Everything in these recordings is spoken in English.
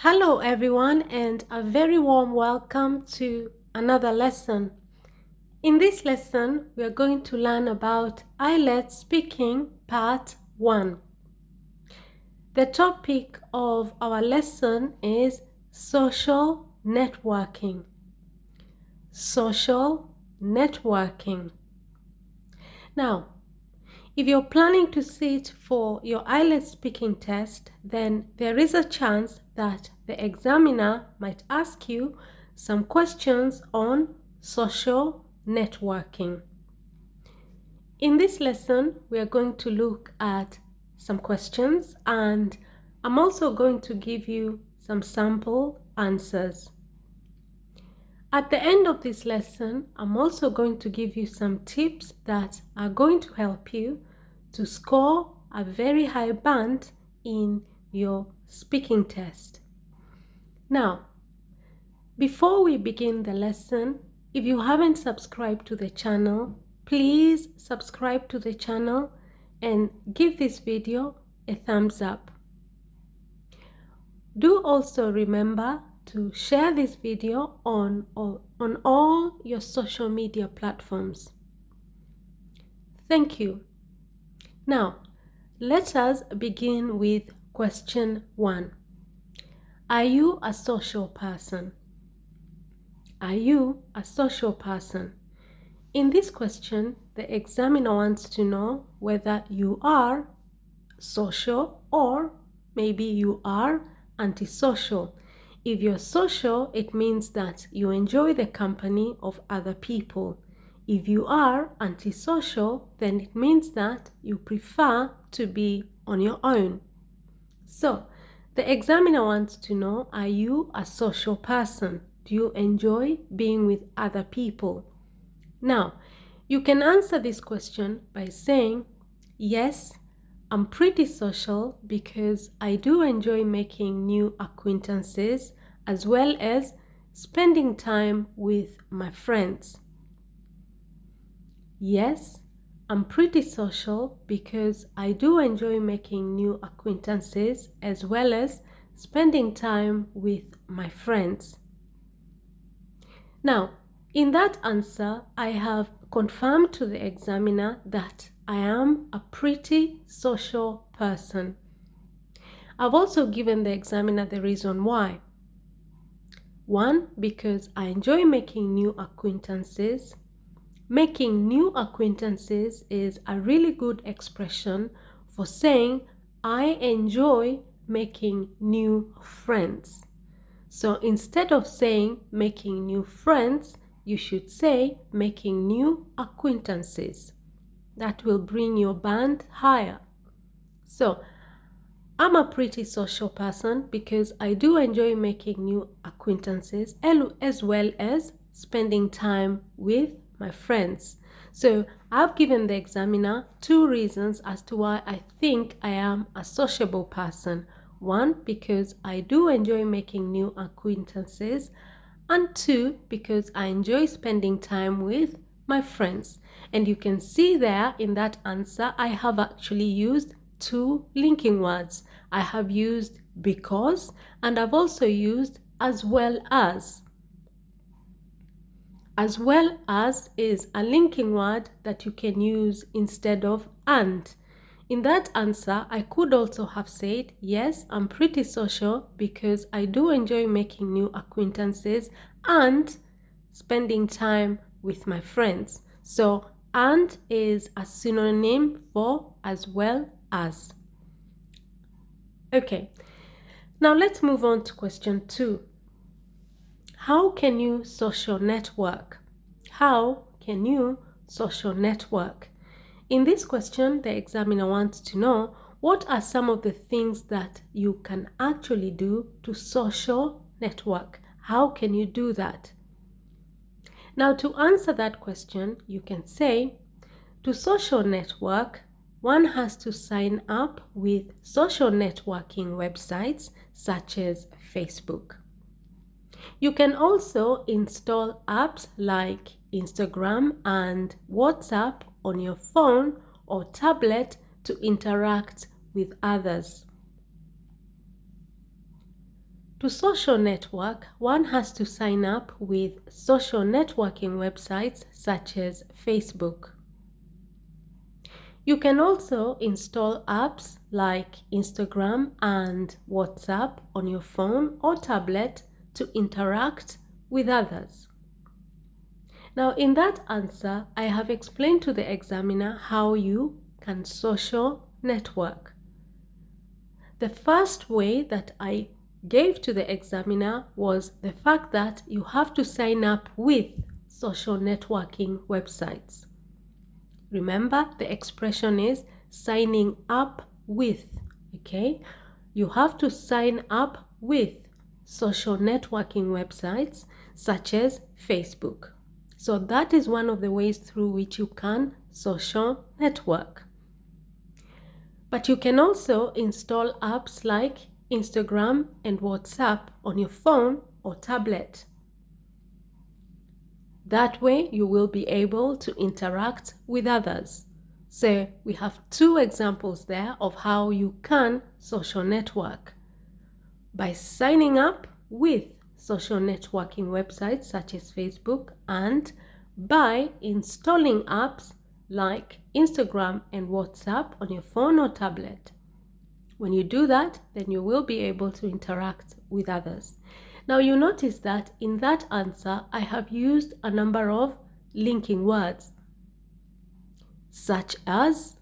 Hello everyone, and a very warm welcome to another lesson. In this lesson, we are going to learn about IELTS Speaking Part 1. The topic of our lesson is social networking. Social networking. Now, if you're planning to sit for your IELTS speaking test, then there is a chance that the examiner might ask you some questions on social networking. In this lesson, we are going to look at some questions, and I'm also going to give you some sample answers. At the end of this lesson, I'm also going to give you some tips that are going to help you to score a very high band in your speaking test. Now, before we begin the lesson, if you haven't subscribed to the channel, please subscribe to the channel and give this video a thumbs up. Do also remember to share this video on all your social media platforms. Thank you. Now, let us begin with question 1. Are you a social person? Are you a social person? In this question, the examiner wants to know whether you are social or maybe you are antisocial. If you're social, it means that you enjoy the company of other people. If you are antisocial, then it means that you prefer to be on your own. So, the examiner wants to know, are you a social person? Do you enjoy being with other people? Now, you can answer this question by saying, yes, I'm pretty social because I do enjoy making new acquaintances as well as spending time with my friends. Yes, I'm pretty social because I do enjoy making new acquaintances as well as spending time with my friends. Now, in that answer, I have confirmed to the examiner that I am a pretty social person. I've also given the examiner the reason why. 1, because I enjoy making new acquaintances. Making new acquaintances is a really good expression for saying I enjoy making new friends. So instead of saying making new friends, you should say making new acquaintances. That will bring your band higher. So I'm a pretty social person because I do enjoy making new acquaintances as well as spending time with my friends. So I've given the examiner 2 reasons as to why I think I am a sociable person. 1, because I do enjoy making new acquaintances, and 2, because I enjoy spending time with my friends. And you can see there in that answer, I have actually used 2 linking words. I have used because, and I've also used as well as. As well as is a linking word that you can use instead of and. In that answer, I could also have said, yes, I'm pretty social because I do enjoy making new acquaintances and spending time with my friends. So, and is a synonym for as well as. Okay, now let's move on to question 2. How can you social network? How can you social network? In this question, the examiner wants to know what are some of the things that you can actually do to social network. How can you do that? Now, to answer that question, you can say, to social network, one has to sign up with social networking websites such as Facebook. You can also install apps like Instagram and WhatsApp on your phone or tablet to interact with others. To social network, one has to sign up with social networking websites such as Facebook. You can also install apps like Instagram and WhatsApp on your phone or tablet to interact with others. Now, in that answer, I have explained to the examiner how you can social network. The first way that I gave to the examiner was the fact that you have to sign up with social networking websites. Remember, the expression is signing up with, okay? You have to sign up with social networking websites such as Facebook. So that is one of the ways through which you can social network. But you can also install apps like Instagram and WhatsApp on your phone or tablet. That way you will be able to interact with others. So we have two examples there of how you can social network. By signing up with social networking websites such as Facebook and by installing apps like Instagram and WhatsApp on your phone or tablet. When you do that, then you will be able to interact with others. Now you notice that in that answer, I have used a number of linking words, such as.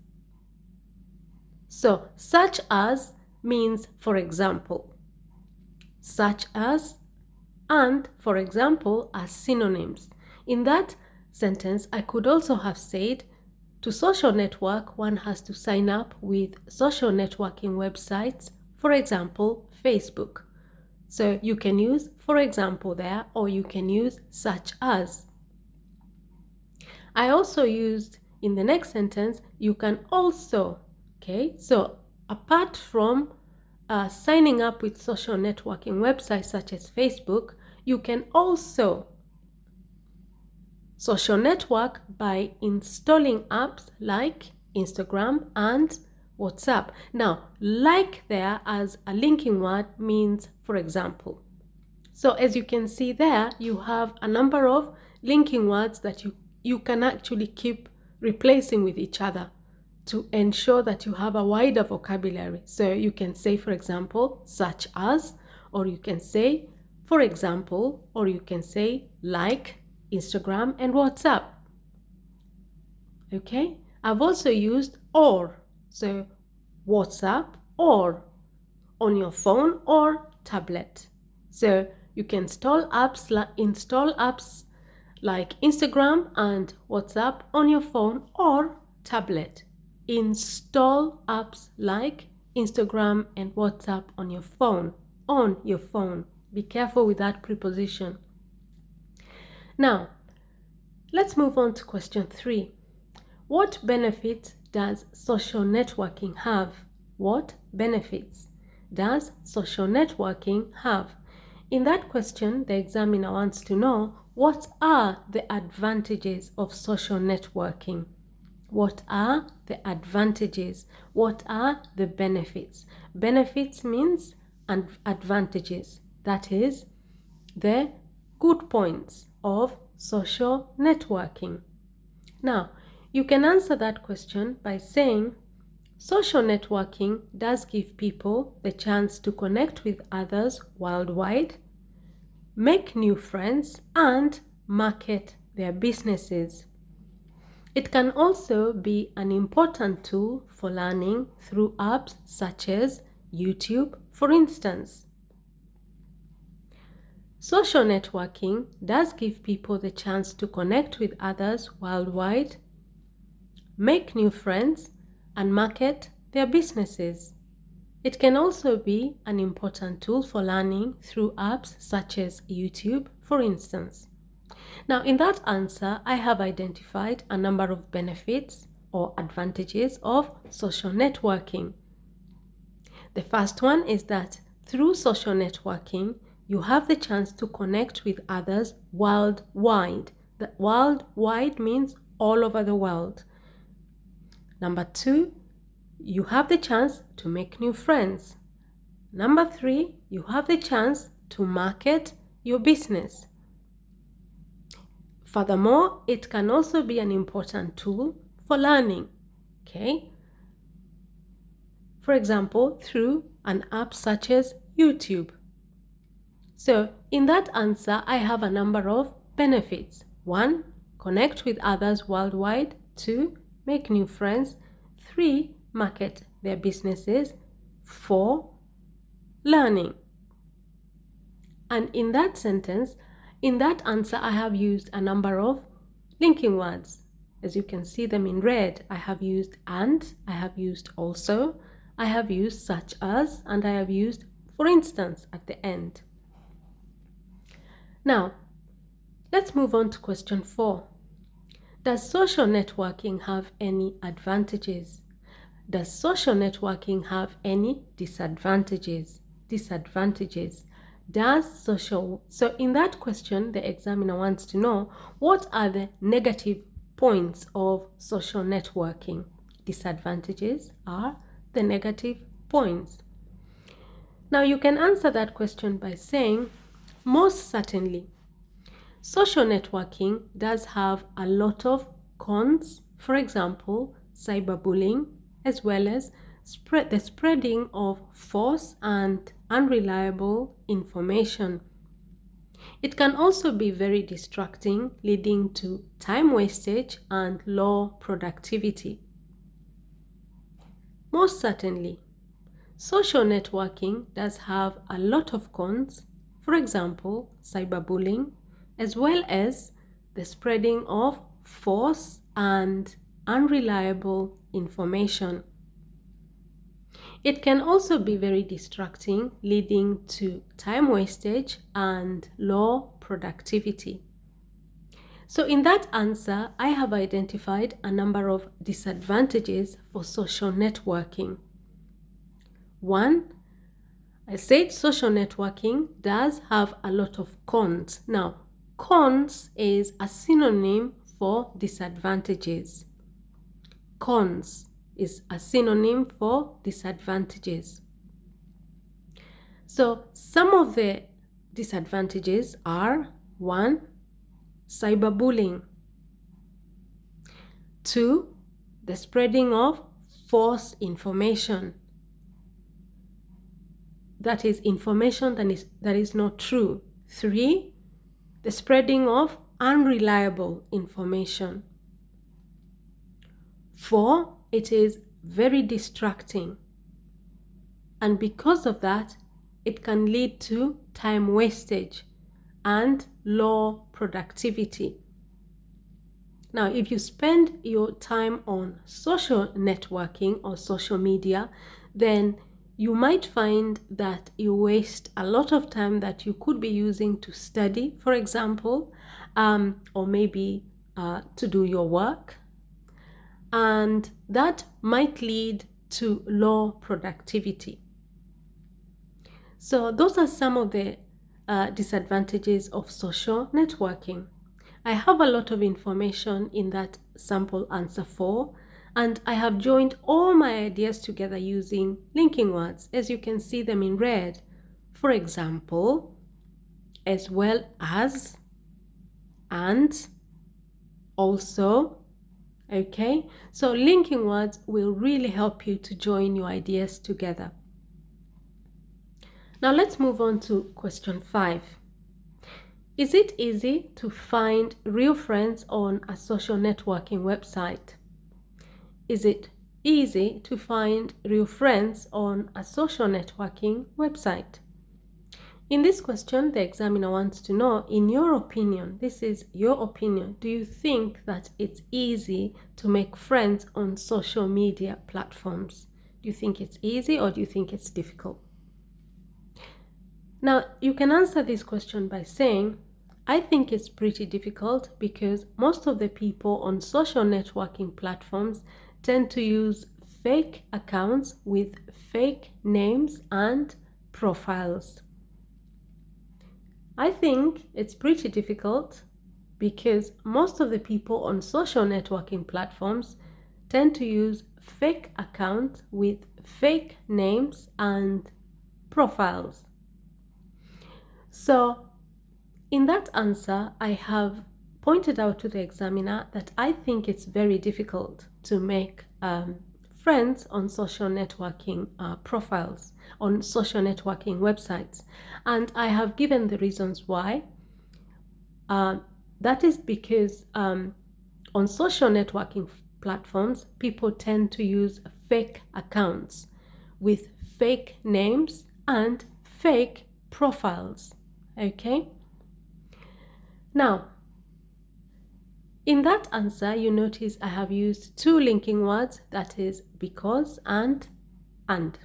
So, such as means for example. Such as and for example are synonyms. In that sentence, I could also have said, to social network, one has to sign up with social networking websites, for example, Facebook. So you can use for example there, or you can use such as. I also used in the next sentence, you can also, okay? So apart from signing up with social networking websites such as Facebook, you can also social network by installing apps like Instagram and WhatsApp. Now, like there as a linking word means for example. So as you can see there, you have a number of linking words that you can actually keep replacing with each other to ensure that you have a wider vocabulary. So you can say, for example, such as, or you can say, for example, or you can say like Instagram and WhatsApp. Okay, I've also used or, so WhatsApp or on your phone or tablet. So you can install apps like Instagram and WhatsApp on your phone or tablet. Install apps like Instagram and WhatsApp on your phone. On your phone. Be careful with that preposition. Now, let's move on to question 3. What benefits does social networking have? What benefits does social networking have? In that question, the examiner wants to know, what are the advantages of social networking? What are the advantages? What are the benefits? Benefits means advantages. That is the good points of social networking. Now, you can answer that question by saying, social networking does give people the chance to connect with others worldwide, make new friends, and market their businesses. It can also be an important tool for learning through apps such as YouTube, for instance. Social networking does give people the chance to connect with others worldwide, make new friends, and market their businesses. It can also be an important tool for learning through apps such as YouTube, for instance. Now, in that answer, I have identified a number of benefits or advantages of social networking. The first one is that through social networking, you have the chance to connect with others worldwide. The worldwide means all over the world. Number 2, you have the chance to make new friends. Number 3, you have the chance to market your business. Furthermore, it can also be an important tool for learning, okay? For example, through an app such as YouTube. So in that answer, I have a number of benefits. 1, connect with others worldwide. 2, make new friends. 3, market their businesses. 4, learning. And in that sentence, in that answer, I have used a number of linking words. As you can see them in red, I have used and, I have used also, I have used such as, and I have used for instance at the end. Now, let's move on to question 4. Does social networking have any advantages? Does social networking have any disadvantages? So in that question, the examiner wants to know what are the negative points of social networking. Disadvantages are the negative points. Now you can answer that question by saying, most certainly, social networking does have a lot of cons. For example, cyberbullying, as well as the spreading of false and unreliable information. It can also be very distracting, leading to time wastage and low productivity. Most certainly, social networking does have a lot of cons. For example, cyberbullying, as well as the spreading of false and unreliable information. It can also be very distracting, leading to time wastage and low productivity. So in that answer, I have identified a number of disadvantages for social networking. 1, I said social networking does have a lot of cons. Now, cons is a synonym for disadvantages. Cons is a synonym for disadvantages. So some of the disadvantages are 1, cyberbullying. 2, the spreading of false information. That is information that is not true. 3, the spreading of unreliable information. 4, it is very distracting. And because of that, it can lead to time wastage and low productivity. Now, if you spend your time on social networking or social media, then you might find that you waste a lot of time that you could be using to study, for example, or maybe to do your work. And that might lead to low productivity. So those are some of the disadvantages of social networking. I have a lot of information in that sample answer 4, and I have joined all my ideas together using linking words, as you can see them in red. For example, as well as, and, also. Okay, so linking words will really help you to join your ideas together. Now let's move on to question 5. Is it easy to find real friends on a social networking website? Is it easy to find real friends on a social networking website? In this question, the examiner wants to know, in your opinion, this is your opinion, do you think that it's easy to make friends on social media platforms? Do you think it's easy or do you think it's difficult? Now, you can answer this question by saying, I think it's pretty difficult because most of the people on social networking platforms tend to use fake accounts with fake names and profiles. I think it's pretty difficult because most of the people on social networking platforms tend to use fake accounts with fake names and profiles. So in that answer, I have pointed out to the examiner that I think it's very difficult to make friends on social networking profiles, on social networking websites. And I have given the reasons why. That is because on social networking platforms, people tend to use fake accounts with fake names and fake profiles. Okay? Now, in that answer, you notice I have used two linking words, that is because and. And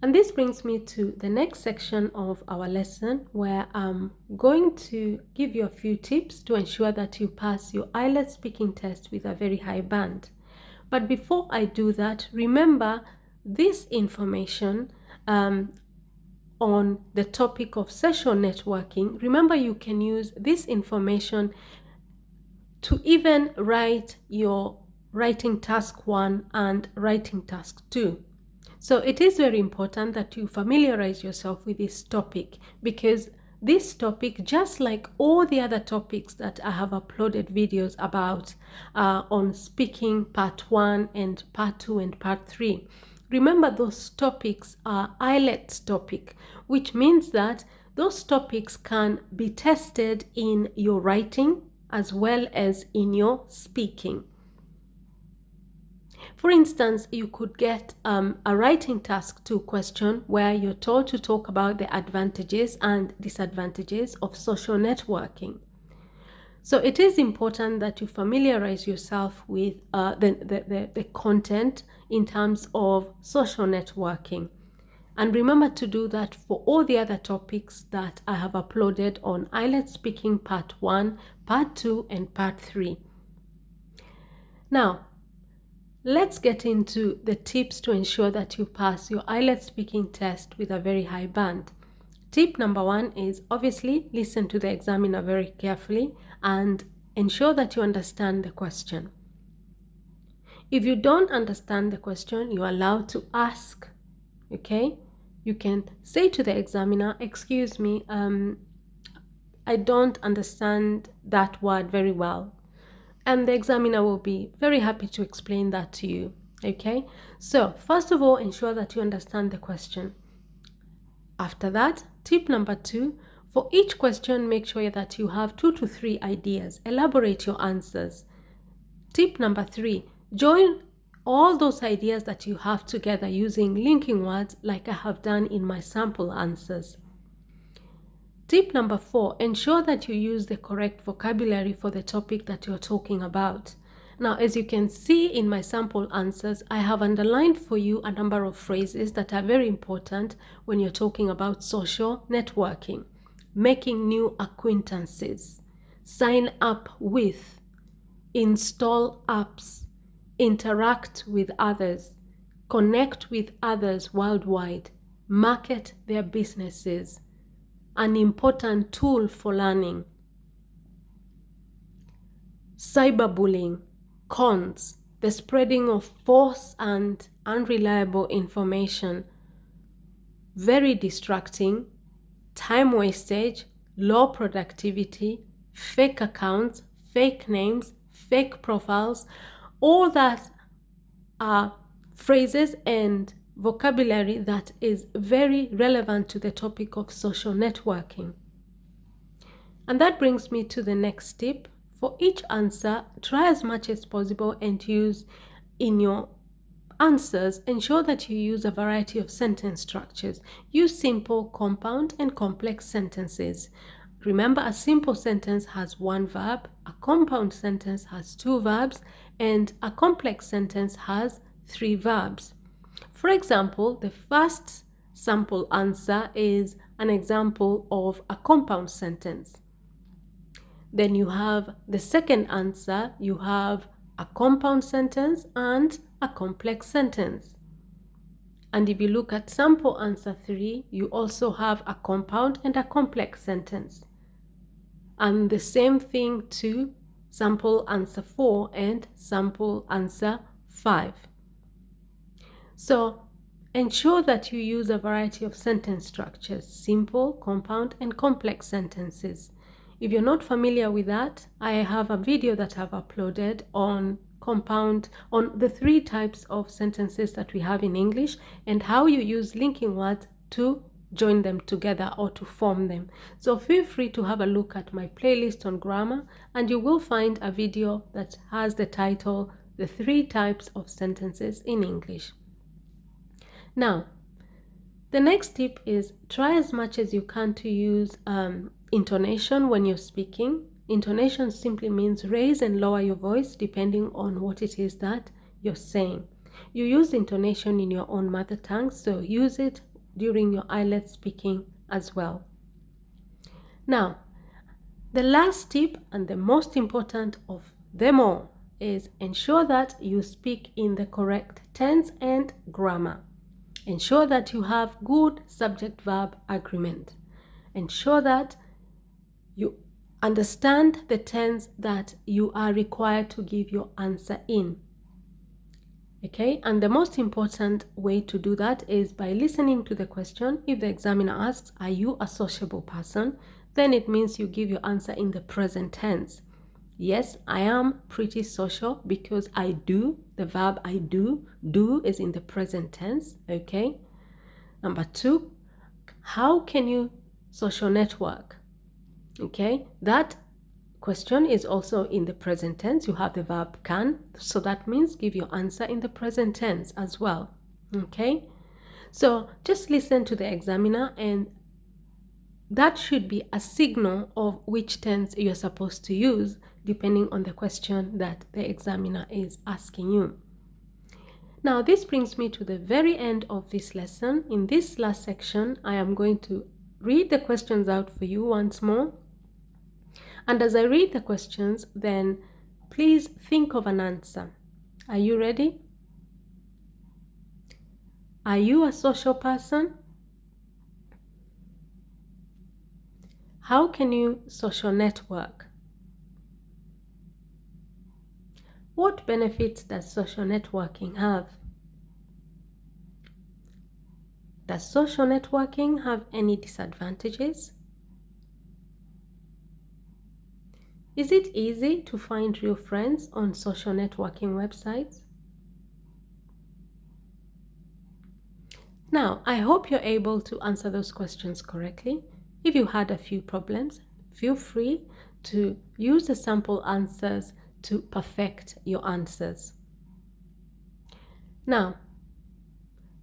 this brings me to the next section of our lesson, where I'm going to give you a few tips to ensure that you pass your IELTS speaking test with a very high band. But before I do that, remember this information on the topic of social networking. Remember, you can use this information to even write your writing task 1 and writing task 2. So it is very important that you familiarize yourself with this topic, because this topic, just like all the other topics that I have uploaded videos about on speaking part 1 and part 2 and part 3, remember those topics are IELTS topic, which means that those topics can be tested in your writing as well as in your speaking. For instance, you could get a writing task 2 question where you're told to talk about the advantages and disadvantages of social networking. So it is important that you familiarize yourself with the content in terms of social networking. And remember to do that for all the other topics that I have uploaded on IELTS Speaking Part 1, Part 2, and Part 3. Now, let's get into the tips to ensure that you pass your IELTS speaking test with a very high band. Tip number 1 is obviously listen to the examiner very carefully and ensure that you understand the question. If you don't understand the question, you're allowed to ask, okay? You can say to the examiner, excuse me, I don't understand that word very well. And the examiner will be very happy to explain that to you, okay? So, first of all, ensure that you understand the question. After that, tip number 2, for each question, make sure that you have 2 to 3 ideas. Elaborate your answers. Tip number 3, join all those ideas that you have together using linking words like I have done in my sample answers. Tip number 4, ensure that you use the correct vocabulary for the topic that you're talking about. Now, as you can see in my sample answers, I have underlined for you a number of phrases that are very important when you're talking about social networking. Making new acquaintances, sign up with, install apps, interact with others, connect with others worldwide, market their businesses. An important tool for learning. Cyberbullying, cons, the spreading of false and unreliable information, very distracting, time wastage, low productivity, fake accounts, fake names, fake profiles, all that are phrases and vocabulary that is very relevant to the topic of social networking. And that brings me to the next tip. For each answer, try as much as possible and use in your answers, ensure that you use a variety of sentence structures. Use simple, compound, and complex sentences. Remember, a simple sentence has 1 verb, a compound sentence has 2 verbs, and a complex sentence has 3 verbs. For example, the first sample answer is an example of a compound sentence. Then you have the second answer, you have a compound sentence and a complex sentence. And if you look at sample answer 3, you also have a compound and a complex sentence. And the same thing to sample answer 4 and sample answer 5. So Ensure that you use a variety of sentence structures, simple, compound, and complex sentences. If you're not familiar with that, I have a video that I've uploaded on the 3 types of sentences that we have in English and how you use linking words to join them together or to form them. So feel free to have a look at my playlist on grammar and you will find a video that has the title, The 3 Types of Sentences in English. Now, the next tip is try as much as you can to use intonation when you're speaking. Intonation simply means raise and lower your voice depending on what it is that you're saying. You use intonation in your own mother tongue, so use it during your IELTS speaking as well. Now, the last tip and the most important of them all is ensure that you speak in the correct tense and grammar. Ensure that you have good subject-verb agreement. Ensure that you understand the tense that you are required to give your answer in. Okay, and the most important way to do that is by listening to the question. If the examiner asks, are you a sociable person? Then it means you give your answer in the present tense. Yes, I am pretty social because I do. The verb I do is in the present tense, okay? Number 2, how can you social network? Okay, that question is also in the present tense. You have the verb can, so that means give your answer in the present tense as well. Okay, so just listen to the examiner and that should be a signal of which tense you're supposed to use depending on the question that the examiner is asking you. Now this brings me to the very end of this lesson. In this last section, I am going to read the questions out for you once more. And as I read the questions, then please think of an answer. Are you ready? Are you a social person? How can you social network? What benefits does social networking have? Does social networking have any disadvantages? Is it easy to find real friends on social networking websites? Now, I hope you're able to answer those questions correctly. If you had a few problems, feel free to use the sample answers to perfect your answers. Now,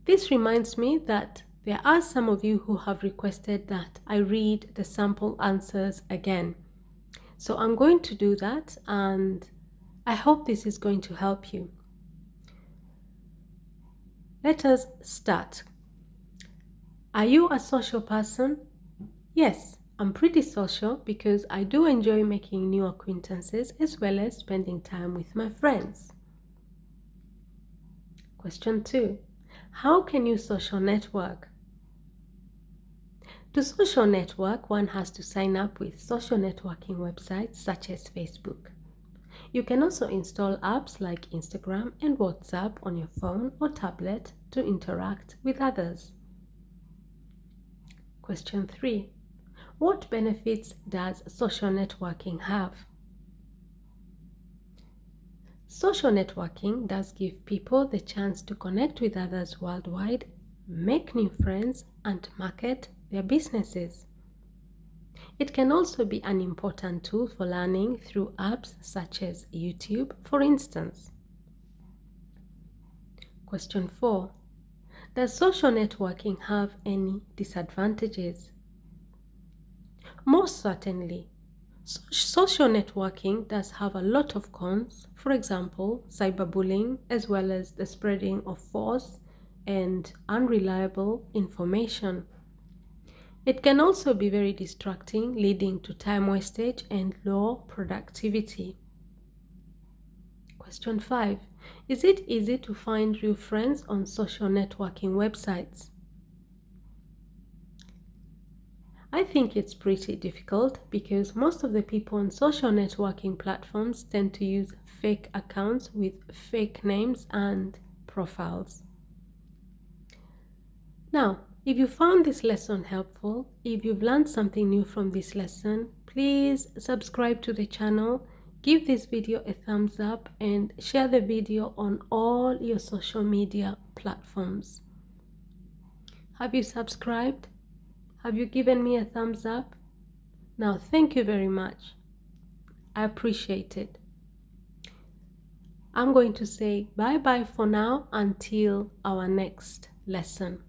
this reminds me that there are some of you who have requested that I read the sample answers again. So I'm going to do that and I hope this is going to help you. Let us start. Are you a social person? Yes, I'm pretty social because I do enjoy making new acquaintances as well as spending time with my friends. Question 2. How can you social network? To social network, one has to sign up with social networking websites such as Facebook. You can also install apps like Instagram and WhatsApp on your phone or tablet to interact with others. Question 3. What benefits does social networking have? Social networking does give people the chance to connect with others worldwide, make new friends, and market their businesses. It can also be an important tool for learning through apps such as YouTube, for instance. Question 4. Does social networking have any disadvantages? Most certainly. Social networking does have a lot of cons, for example, cyberbullying, as well as the spreading of false and unreliable information. It can also be very distracting, leading to time wastage and low productivity. Question 5. Is it easy to find real friends on social networking websites? I think it's pretty difficult because most of the people on social networking platforms tend to use fake accounts with fake names and profiles. Now, if you found this lesson helpful, if you've learned something new from this lesson, please subscribe to the channel, give this video a thumbs up, and share the video on all your social media platforms. Have you subscribed? Have you given me a thumbs up? Now, thank you very much. I appreciate it. I'm going to say bye-bye for now until our next lesson.